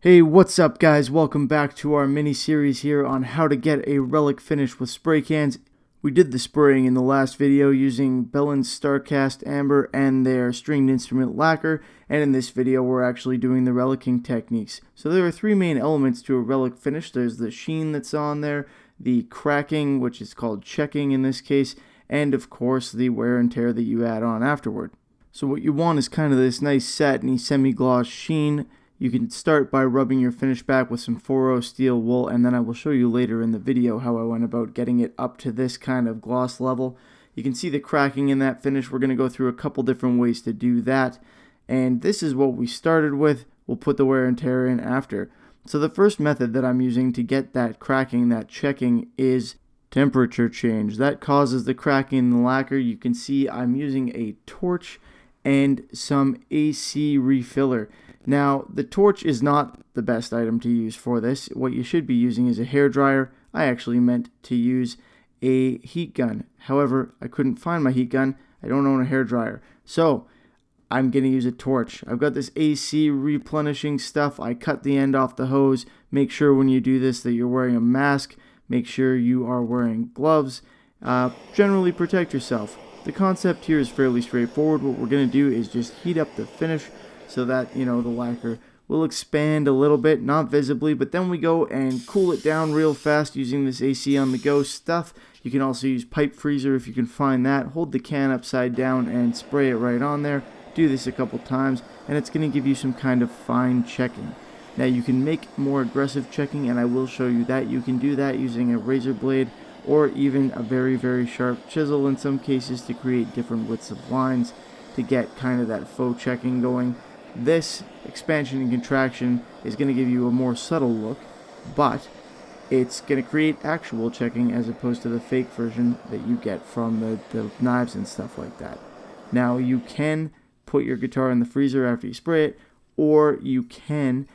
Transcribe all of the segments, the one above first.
Hey, what's up guys? Welcome back to our mini-series here on how to get a relic finish with spray cans. We did the spraying in the last video using Bellin's Starcast Amber and their stringed instrument lacquer, and in this video we're actually doing the relicing techniques. So there are three main elements to a relic finish. There's the sheen that's on there, the cracking, which is called checking in this case, and of course the wear and tear that you add on afterward. So what you want is kind of this nice satiny semi-gloss sheen. You can start by rubbing your finish back with some 4-0 steel wool, and then I will show you later in the video how I went about getting it up to this kind of gloss level. You can see the cracking in that finish. We're going to go through a couple different ways to do that, and this is what we started with. We'll put the wear and tear in after. So the first method that I'm using to get that cracking, that checking, is temperature change. That causes the cracking in the lacquer. You can see I'm using a torch and some AC refiller. Now, the torch is not the best item to use for this. What you should be using is a hairdryer. I actually meant to use a heat gun. However, I couldn't find my heat gun. I don't own a hairdryer. So, I'm going to use a torch. I've got this AC replenishing stuff. I cut the end off the hose. Make sure when you do this that you're wearing a mask. Make sure you are wearing gloves. Generally protect yourself. The concept here is fairly straightforward. What we're going to do is just heat up the finish so that, the lacquer will expand a little bit, not visibly, but then we go and cool it down real fast using this AC on the go stuff. You can also use pipe freezer if you can find that. Hold the can upside down and spray it right on there. Do this a couple times, and it's going to give you some kind of fine checking. Now you can make more aggressive checking, and I will show you that. You can do that using a razor blade or even a very, very sharp chisel in some cases to create different widths of lines to get kind of that faux checking going. This expansion and contraction is going to give you a more subtle look, but it's going to create actual checking as opposed to the fake version that you get from the knives and stuff like that. Now you can put your guitar in the freezer after you spray it, or you can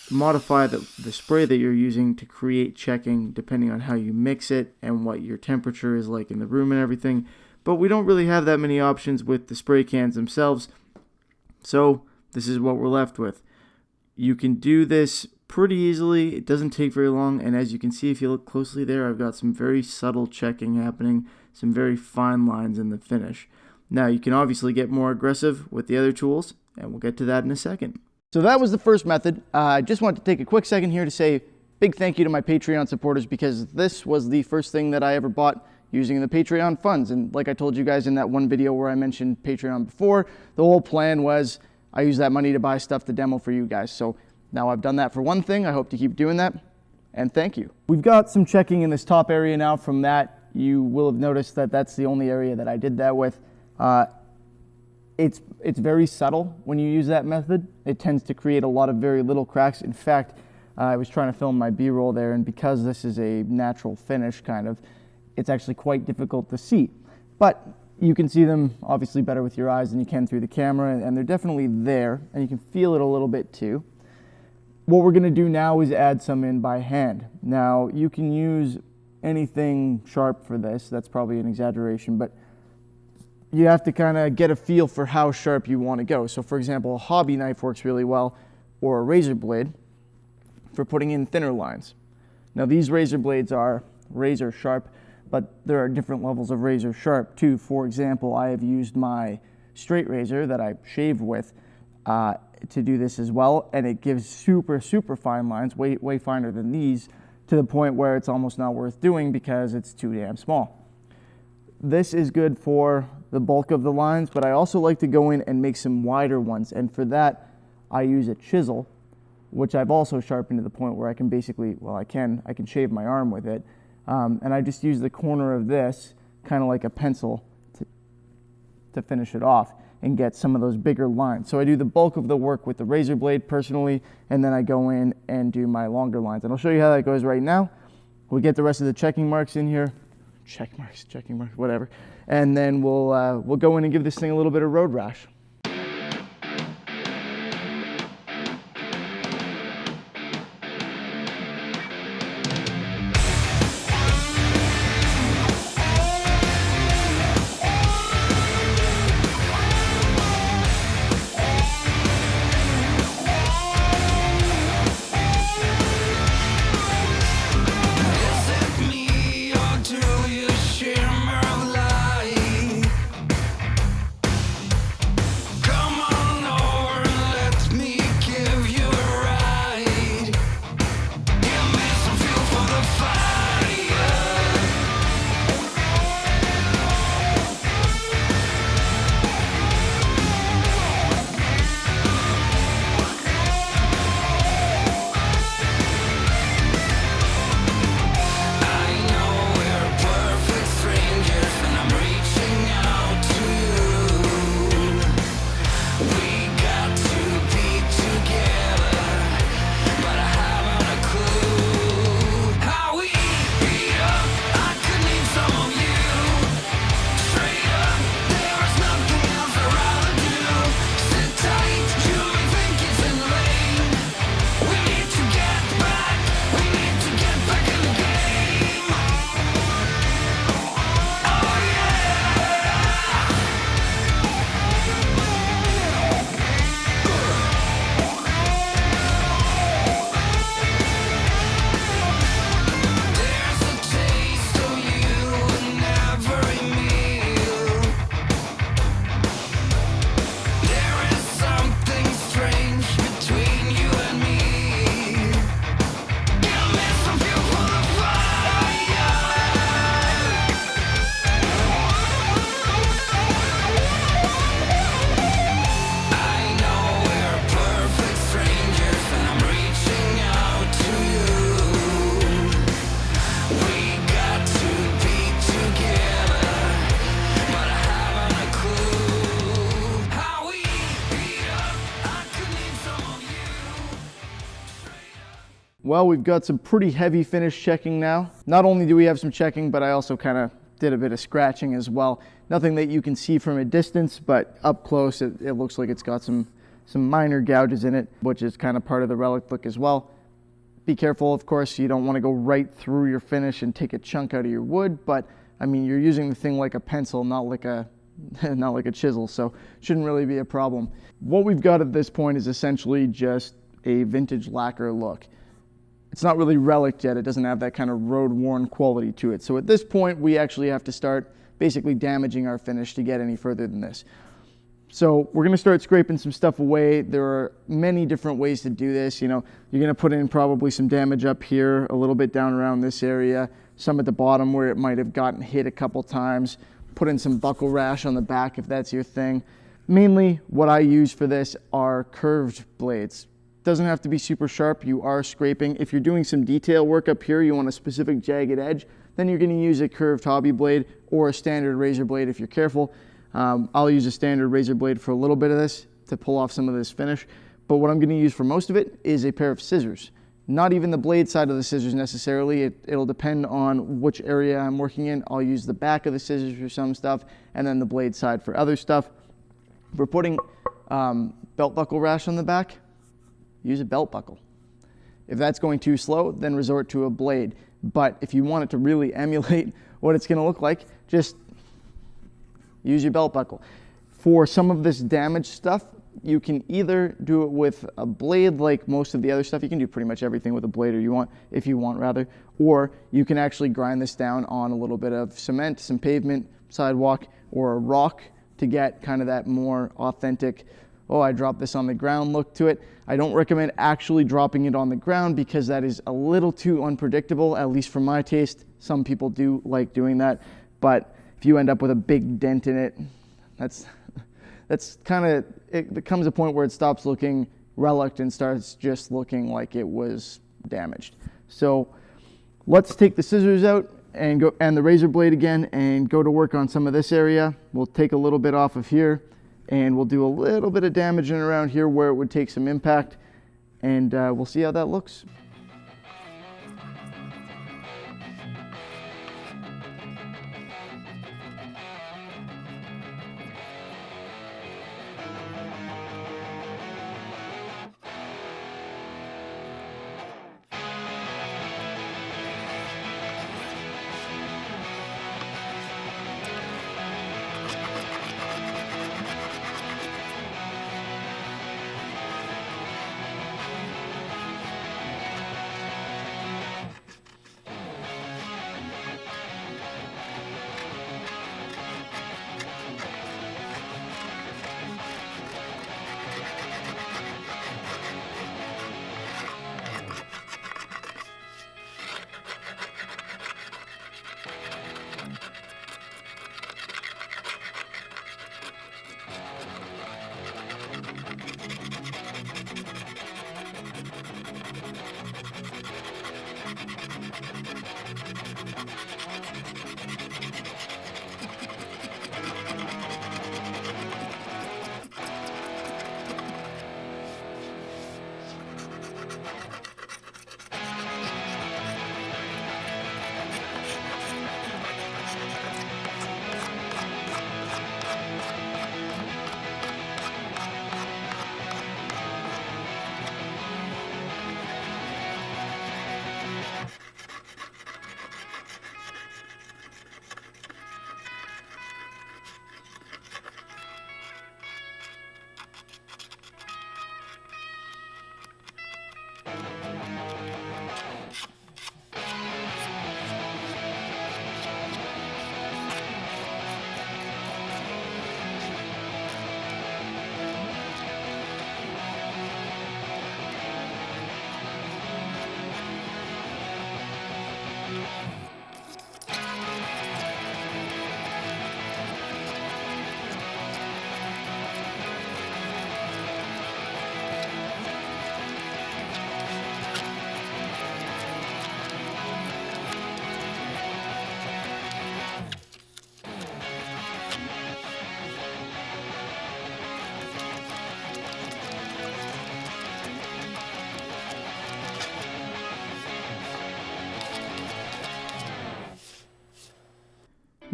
modify the spray that you're using to create checking depending on how you mix it and what your temperature is like in the room and everything. But we don't really have that many options with the spray cans themselves, so this is what we're left with. You can do this pretty easily. It doesn't take very long, and as you can see if you look closely there, I've got some very subtle checking happening, some very fine lines in the finish. Now you can obviously get more aggressive with the other tools, and we'll get to that in a second. So that was the first method. I just wanted to take a quick second here to say big thank you to my Patreon supporters, because this was the first thing that I ever bought using the Patreon funds. And like I told you guys in that one video where I mentioned Patreon before, the whole plan was I use that money to buy stuff to demo for you guys. So now I've done that for one thing. I hope to keep doing that, and thank you. We've got some checking in this top area now. From that, you will have noticed that that's the only area that I did that with. It's very subtle when you use that method. It tends to create a lot of very little cracks. In fact, I was trying to film my B-roll there, and because this is a natural finish kind of, it's actually quite difficult to see. But you can see them obviously better with your eyes than you can through the camera, and they're definitely there, and you can feel it a little bit too. What we're going to do now is add some in by hand. Now, you can use anything sharp for this. That's probably an exaggeration, but you have to kind of get a feel for how sharp you want to go. So for example, a hobby knife works really well, or a razor blade for putting in thinner lines. Now these razor blades are razor sharp, but there are different levels of razor sharp too. For example, I have used my straight razor that I shave with to do this as well, and it gives super, super fine lines, way finer than these, to the point where it's almost not worth doing because it's too damn small. This is good for the bulk of the lines, but I also like to go in and make some wider ones, and for that I use a chisel, which I've also sharpened to the point where I can basically, well, I can shave my arm with it. And I just use the corner of this, kind of like a pencil, to finish it off and get some of those bigger lines. So I do the bulk of the work with the razor blade personally, and then I go in and do my longer lines. And I'll show you how that goes right now. We'll get the rest of the checking marks in here. Checking marks, whatever. And then we'll go in and give this thing a little bit of road rash. Well, we've got some pretty heavy finish checking now. Not only do we have some checking, but I also kind of did a bit of scratching as well. Nothing that you can see from a distance, but up close it looks like it's got some minor gouges in it, which is kind of part of the relic look as well. Be careful, of course, you don't want to go right through your finish and take a chunk out of your wood, but I mean, you're using the thing like a pencil, not like a chisel, so shouldn't really be a problem. What we've got at this point is essentially just a vintage lacquer look. It's not really relic yet, it doesn't have that kind of road-worn quality to it. So at this point, we actually have to start basically damaging our finish to get any further than this. So we're gonna start scraping some stuff away. There are many different ways to do this. You know, you're gonna put in probably some damage up here, a little bit down around this area, some at the bottom where it might have gotten hit a couple times. Put in some buckle rash on the back if that's your thing. Mainly what I use for this are curved blades. Doesn't have to be super sharp, you are scraping. If you're doing some detail work up here, you want a specific jagged edge, then you're gonna use a curved hobby blade or a standard razor blade if you're careful. I'll use a standard razor blade for a little bit of this to pull off some of this finish, but what I'm gonna use for most of it is a pair of scissors. Not even the blade side of the scissors necessarily, it'll depend on which area I'm working in. I'll use the back of the scissors for some stuff and then the blade side for other stuff. If we're putting belt buckle rash on the back, use a belt buckle. If that's going too slow, then resort to a blade. But if you want it to really emulate what it's gonna look like, just use your belt buckle. For some of this damaged stuff, you can either do it with a blade like most of the other stuff. You can do pretty much everything with a blade if you want rather, or you can actually grind this down on a little bit of cement, some pavement, sidewalk, or a rock to get kind of that more authentic, oh, I dropped this on the ground look to it. I don't recommend actually dropping it on the ground because that is a little too unpredictable, at least for my taste. Some people do like doing that, but if you end up with a big dent in it, that's kind of, it becomes a point where it stops looking relic and starts just looking like it was damaged. So let's take the scissors out and the razor blade again and go to work on some of this area. We'll take a little bit off of here and we'll do a little bit of damaging around here where it would take some impact, and we'll see how that looks.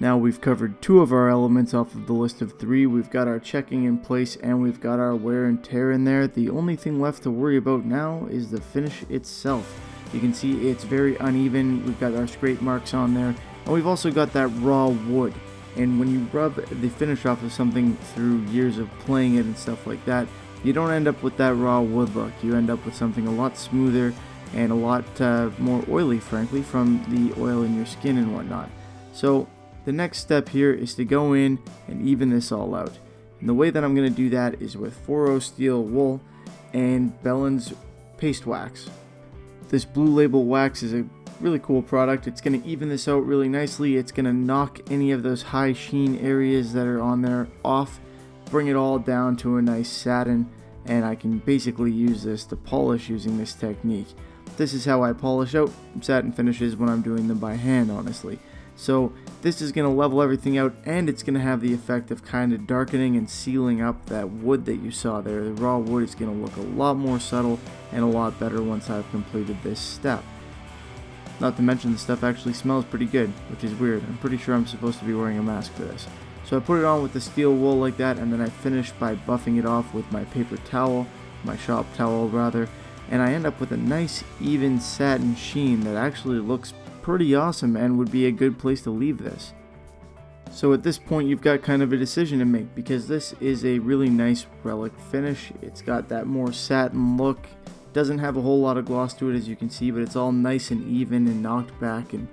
Now we've covered 2 of our elements off of the list of 3. We've got our checking in place and we've got our wear and tear in there. The only thing left to worry about now is the finish itself. You can see it's very uneven. We've got our scrape marks on there, and we've also got that raw wood. And when you rub the finish off of something through years of playing it and stuff like that, you don't end up with that raw wood look. You end up with something a lot smoother and a lot more oily, frankly, from the oil in your skin and whatnot. So the next step here is to go in and even this all out. And the way that I'm going to do that is with 4-0 steel wool and Bellen's paste wax. This blue label wax is a really cool product. It's going to even this out really nicely. It's going to knock any of those high sheen areas that are on there off, bring it all down to a nice satin, and I can basically use this to polish using this technique. This is how I polish out satin finishes when I'm doing them by hand, honestly. So this is going to level everything out, and it's going to have the effect of kind of darkening and sealing up that wood that you saw there. The raw wood is going to look a lot more subtle and a lot better once I've completed this step. Not to mention the stuff actually smells pretty good, which is weird. I'm pretty sure I'm supposed to be wearing a mask for this. So I put it on with the steel wool like that, and then I finish by buffing it off with my paper towel, my shop towel rather, and I end up with a nice even satin sheen that actually looks pretty awesome and would be a good place to leave this. So at this point you've got kind of a decision to make, because this is a really nice relic finish. It's got that more satin look. Doesn't have a whole lot of gloss to it, as you can see, but it's all nice and even and knocked back, and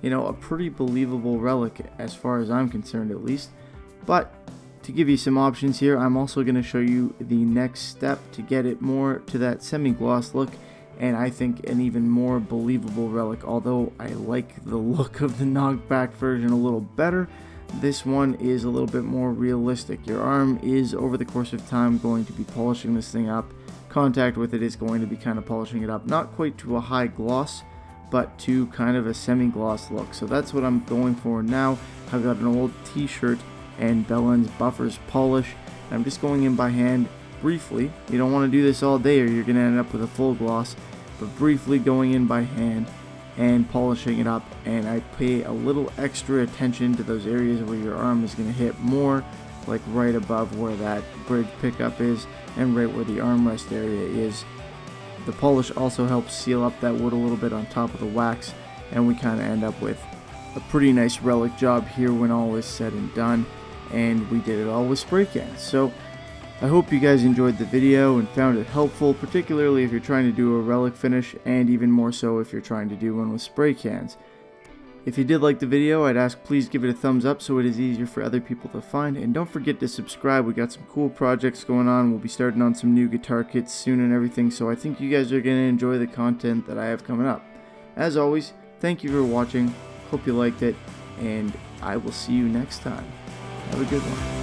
a pretty believable relic as far as I'm concerned, at least. But to give you some options here, I'm also going to show you the next step to get it more to that semi-gloss look, and I think an even more believable relic. Although I like the look of the knocked back version a little better, this one is a little bit more realistic. Your arm is, over the course of time, going to be polishing this thing up. Contact with it is going to be kind of polishing it up, not quite to a high gloss, but to kind of a semi-gloss look. So that's what I'm going for now. I've got an old t-shirt and Bellen's Buffers polish. I'm just going in by hand briefly. You don't want to do this all day or you're going to end up with a full gloss, but briefly going in by hand and polishing it up. And I pay a little extra attention to those areas where your arm is going to hit more, like right above where that bridge pickup is and right where the armrest area is. The polish also helps seal up that wood a little bit on top of the wax, and we kind of end up with a pretty nice relic job here when all is said and done. And we did it all with spray cans. So I hope you guys enjoyed the video and found it helpful, particularly if you're trying to do a relic finish, and even more so if you're trying to do one with spray cans. If you did like the video, I'd ask please give it a thumbs up so it is easier for other people to find, and don't forget to subscribe. We got some cool projects going on. We'll be starting on some new guitar kits soon and everything, so I think you guys are going to enjoy the content that I have coming up. As always, thank you for watching, hope you liked it, and I will see you next time. Have a good one.